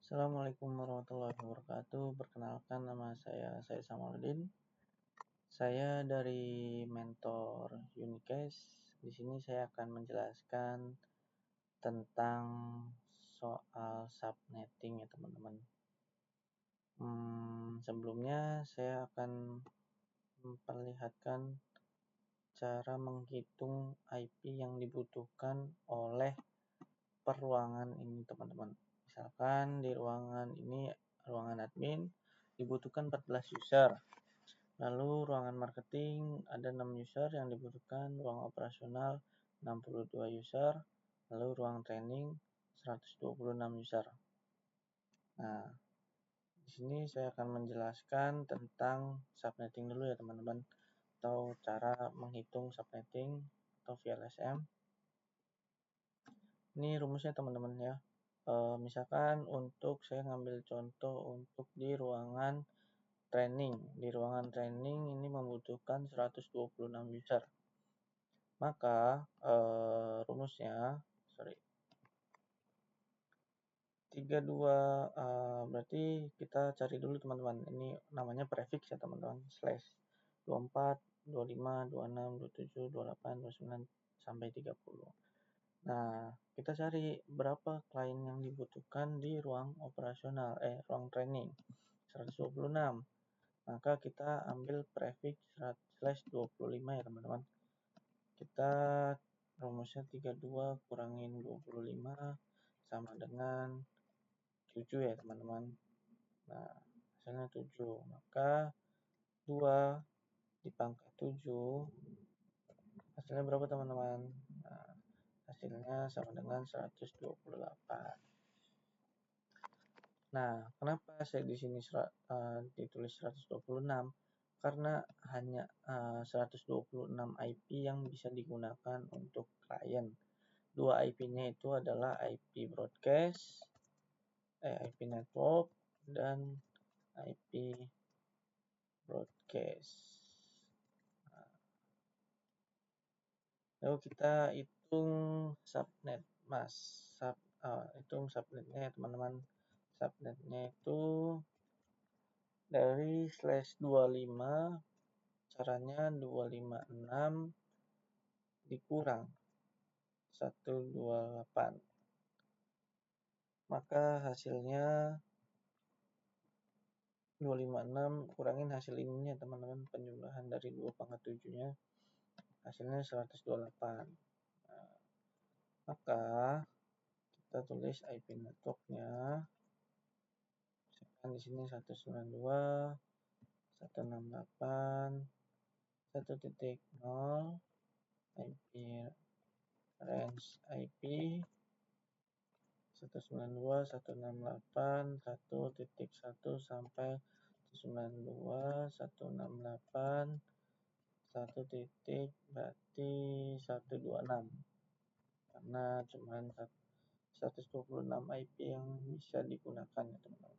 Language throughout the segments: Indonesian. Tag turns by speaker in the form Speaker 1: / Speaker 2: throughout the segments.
Speaker 1: Assalamualaikum warahmatullahi wabarakatuh. Perkenalkan, nama saya Said Samaluddin. Saya dari Mentor Unicase. Di sini saya akan menjelaskan tentang soal subnetting ya teman-teman. Sebelumnya saya akan memperlihatkan cara menghitung IP yang dibutuhkan oleh ruangan ini teman-teman. Misalkan di ruangan ini, ruangan admin dibutuhkan 14 user. Lalu ruangan marketing ada 6 user yang dibutuhkan, ruang operasional 62 user, lalu ruang training 126 user. Nah, di sini saya akan menjelaskan tentang subnetting dulu ya teman-teman, atau cara menghitung subnetting atau VLSM. Ini rumusnya teman-teman ya. Misalkan untuk saya ngambil contoh untuk di ruangan training. Di ruangan training ini membutuhkan 126 user. Maka rumusnya 32 berarti kita cari dulu teman-teman. Ini namanya prefix ya teman-teman. Slash 24, 25, 26, 27, 28, 29 sampai 30. Nah, kita cari berapa klien yang dibutuhkan di ruang operasional, ruang training 126. Maka kita ambil prefix slash 25 ya teman-teman. Kita rumusnya 32 kurangin 25 sama dengan 7 ya teman-teman. Nah, hasilnya 7. Maka 2 dipangkat 7 hasilnya berapa teman-teman? Nah, hasilnya sama dengan 128. Nah, kenapa saya di sini ditulis 126? Karena hanya 126 IP yang bisa digunakan untuk klien. Dua IP-nya itu adalah IP broadcast, IP network, dan IP broadcast. Lalu kita hitung subnet hitung subnetnya ya teman-teman. Subnetnya itu dari slash 25, caranya 256 dikurang 128. Maka hasilnya 256 kurangin hasil ininya teman-teman, penjumlahan dari 2 pangkat 7-nya, hasilnya 128. Nah, maka kita tulis IP networknya. Misalkan di sini 192, 168, 1.0, IP range IP 192, 168, 1.1 sampai 192, 168, 1 titik berarti 126. Karena cuma 126 IP yang bisa digunakan ya teman-teman.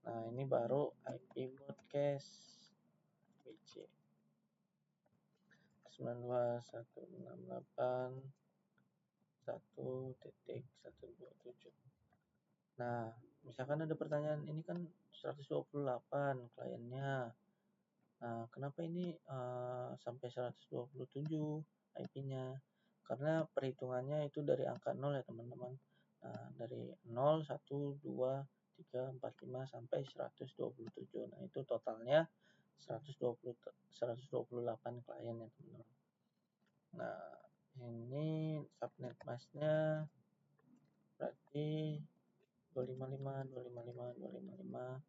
Speaker 1: Nah, ini baru IP broadcast BC 92, 168, 1.127. Nah, misalkan ada pertanyaan, ini kan 128 kliennya. Nah, kenapa ini sampai 127 IP-nya? Karena perhitungannya itu dari angka 0 ya teman-teman. Nah, dari 0, 1, 2, 3, 4, 5 sampai 127. Nah, itu totalnya 128 klien ya teman-teman. Nah, ini subnet masknya berarti 255, 255, 255,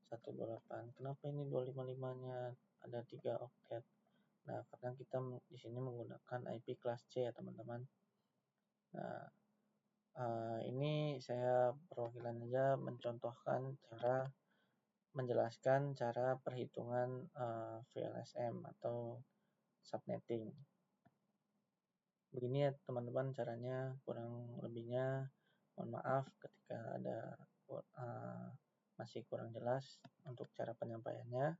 Speaker 1: 128. Kenapa ini 255-nya ada 3 oktet? Nah, karena kita di sini menggunakan IP kelas C ya teman-teman. Nah, ini saya perwakilan aja mencontohkan menjelaskan cara perhitungan VLSM atau subnetting. Begini ya teman-teman caranya, kurang lebihnya mohon maaf ketika ada masih kurang jelas untuk cara penyampaiannya.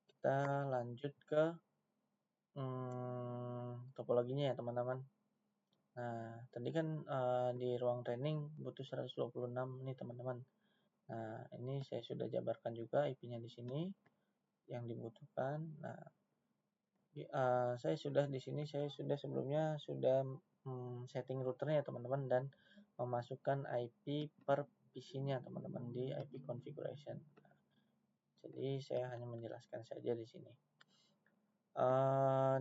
Speaker 1: Kita lanjut ke topologinya ya teman-teman. Nah, tadi kan di ruang training butuh 126 nih teman-teman. Nah, ini saya sudah jabarkan juga IP-nya di sini yang dibutuhkan. Nah, saya sudah di sini saya sudah sebelumnya sudah setting routernya ya teman-teman, dan memasukkan IP per PC-nya teman-teman di IP configuration. Jadi saya hanya menjelaskan saja di sini.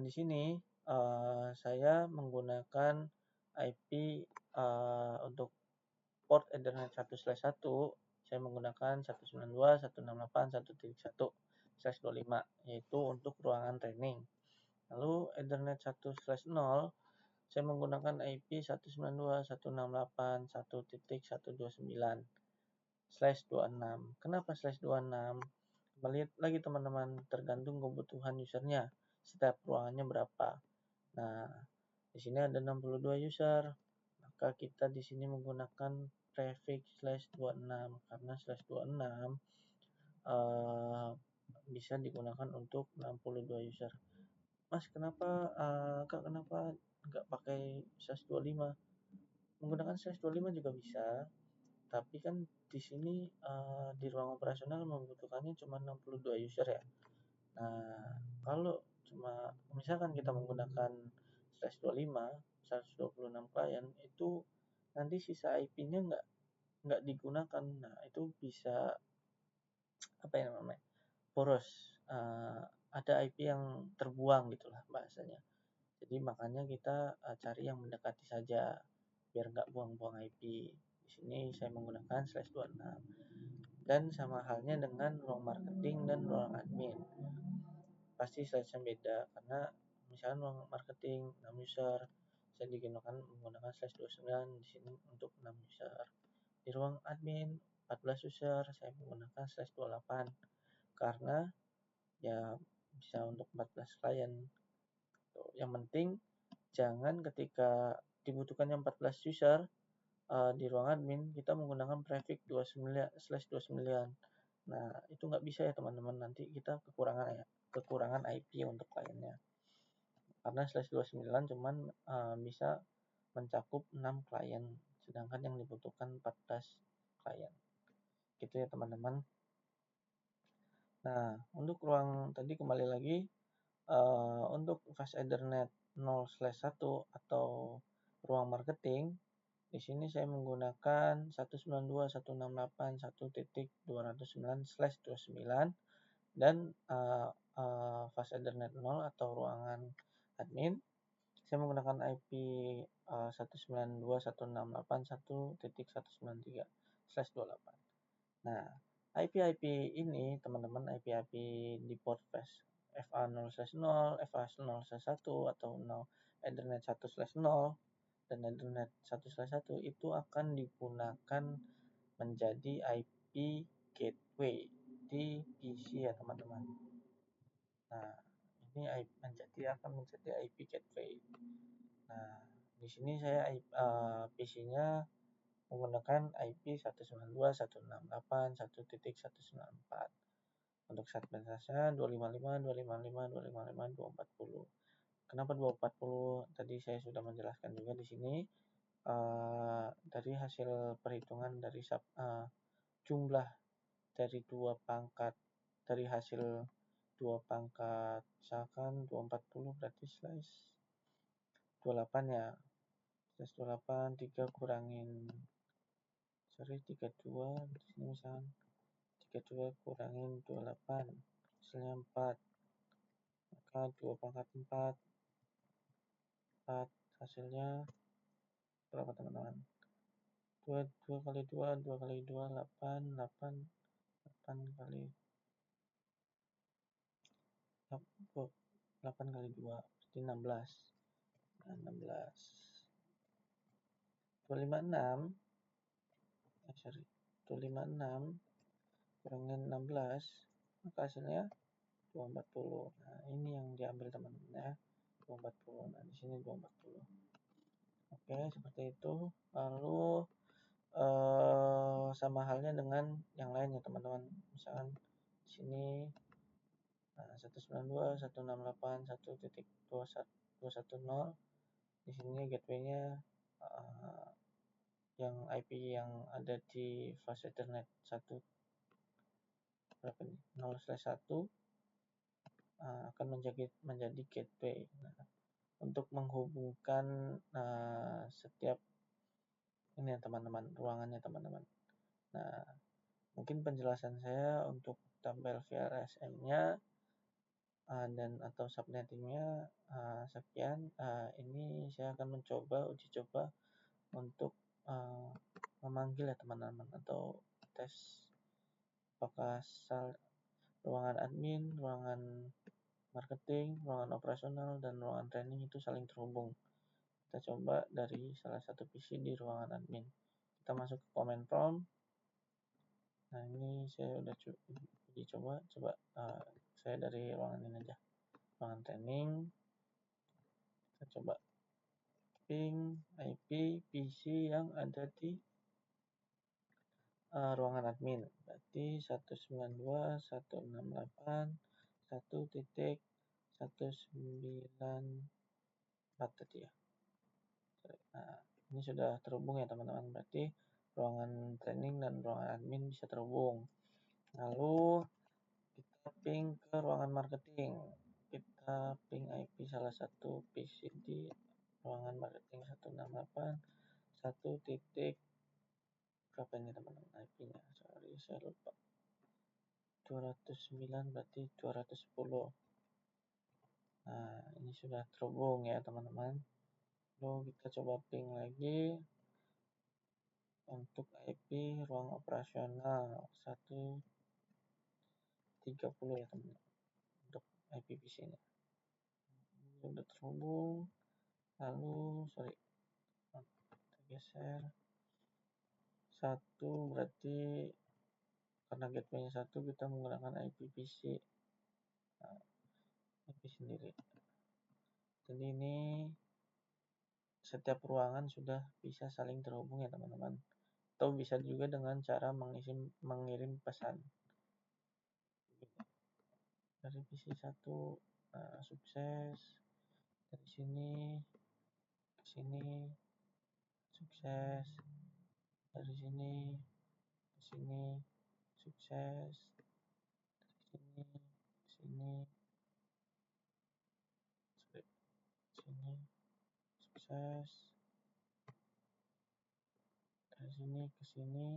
Speaker 1: Di sini saya menggunakan IP untuk port Ethernet 1/1, saya menggunakan 192.168.1.1/25, yaitu untuk ruangan training. Lalu Ethernet 1/0 saya menggunakan IP 192.168.1.129/26. Kenapa /26? Kembali lagi teman-teman, tergantung kebutuhan usernya. Setiap ruangannya berapa. Nah, di sini ada 62 user, maka kita di sini menggunakan prefix /26 karena /26 bisa digunakan untuk 62 user. Mas, kenapa Kak, kenapa nggak pakai /25? Menggunakan /25 juga bisa, tapi kan di sini di ruang operasional membutuhkannya cuma 62 user ya. Nah, kalau cuma misalkan kita menggunakan /25 126 klien, itu nanti sisa IP-nya nggak digunakan. Nah, itu bisa apa ya namanya, boros, ada IP yang terbuang gitulah bahasanya. Jadi makanya kita cari yang mendekati saja biar nggak buang-buang IP. Di sini saya menggunakan /26. Dan sama halnya dengan ruang marketing dan ruang admin. Pasti size-nya beda karena misalnya ruang marketing 6 user, saya digunakan menggunakan /29 di sini untuk 6 user. Di ruang admin 14 user, saya menggunakan /28 karena ya bisa untuk 14 klien. Yang penting jangan ketika dibutuhkannya 14 user di ruang admin kita menggunakan prefix 29/29. Nah, itu nggak bisa ya teman-teman, nanti kita kekurangan IP untuk kliennya. Karena /29 cuman bisa mencakup 6 klien, sedangkan yang dibutuhkan 14 klien. Gitu ya teman-teman. Nah, untuk ruang tadi kembali lagi, untuk fast Ethernet 0/1 atau ruang marketing, di sini saya menggunakan 192.168.1.209/29 dan fast Ethernet 0 atau ruangan admin saya menggunakan IP 192.168.1.193/28. Nah, IP-IP ini teman-teman, IP-IP di port flash FA0/0, FA0/1 atau 0 Ethernet 1/0 dan Ethernet 1/1 itu akan digunakan menjadi IP gateway di PC ya teman-teman. Nah, ini akan menjadi IP gateway. Nah, di sini saya PC-nya menggunakan IP 192.168.1.194. Untuk set batasnya 255, 255, 255, 240. Kenapa 240? Tadi saya sudah menjelaskan juga di sini. Dari hasil perhitungan dari jumlah dari dari hasil 2 pangkat, misalkan 240 berarti slice 28 ya. Slice 28 3 kurangin 32 di sini misalkan 32 kurangin 28 hasilnya 4, maka 2 pangkat 4 hasilnya berapa teman-teman? 2 kali 2 kali 2 8 8 kali 8 kali 2 berarti 16. Nah, 16 256 256 kurangin 16 maka hasilnya 240. Nah, ini yang diambil teman-teman ya, 240. Nah, di sini 240. Oke, seperti itu. Lalu sama halnya dengan yang lain ya teman-teman. Misalkan di sini 192.168.1.210. Di sini gateway-nya yang IP yang ada di fast Ethernet 1 berapa nih 0/1 akan menjadi gateway. Nah, untuk menghubungkan setiap ini ya teman-teman, ruangannya teman-teman. Nah, mungkin penjelasan saya untuk tabel VRSM-nya dan atau subnettingnya sekian. Ini saya akan uji coba untuk memanggil ya teman-teman, atau tes apakah ruangan admin, ruangan marketing, ruangan operasional, dan ruangan training itu saling terhubung. Kita coba dari salah satu PC di ruangan admin. Kita masuk ke command prompt. Nah, ini saya udah uji coba saya dari ruangan ini aja, ruangan training. Kita coba ping IP PC yang ada di ruangan admin, berarti 192.168.1.194 tadi ya. Nah, ini sudah terhubung ya teman-teman, berarti ruangan training dan ruangan admin bisa terhubung. Lalu kita ping ke ruangan marketing, kita ping IP salah satu PC di ruangan marketing 168.1. Berapa ini teman-teman IP-nya? Sorry, saya lupa. 209 berarti 210. Nah, ini sudah terhubung ya teman-teman. Lalu kita coba ping lagi untuk IP ruang operasional 130 ya teman-teman, untuk IP PC-nya. Ini sudah terhubung. Lalu kita geser 1, berarti karena gateway-nya 1 kita menggunakan IP PC IP sendiri. Jadi ini setiap ruangan sudah bisa saling terhubung ya teman-teman. Atau bisa juga dengan cara mengirim pesan. Dari PC 1 sukses, dari sini ke sini sukses, dari sini ke sini sukses, dari sini ke sini sukses, dari sini ke sini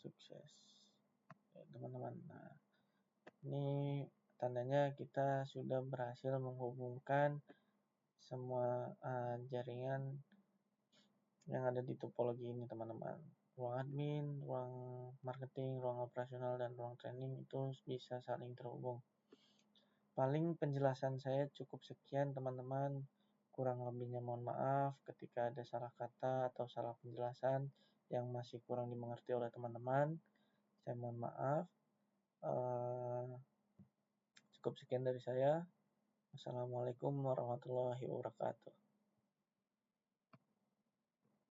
Speaker 1: sukses ya teman-teman. Nah, ini tandanya kita sudah berhasil menghubungkan semua jaringan yang ada di topologi ini teman-teman. Ruang admin, ruang marketing, ruang operasional, dan ruang training itu bisa saling terhubung. Paling penjelasan saya cukup sekian teman-teman. Kurang lebihnya mohon maaf ketika ada salah kata atau salah penjelasan yang masih kurang dimengerti oleh teman-teman. Saya mohon maaf. Cukup sekian dari saya. Wassalamualaikum warahmatullahi wabarakatuh.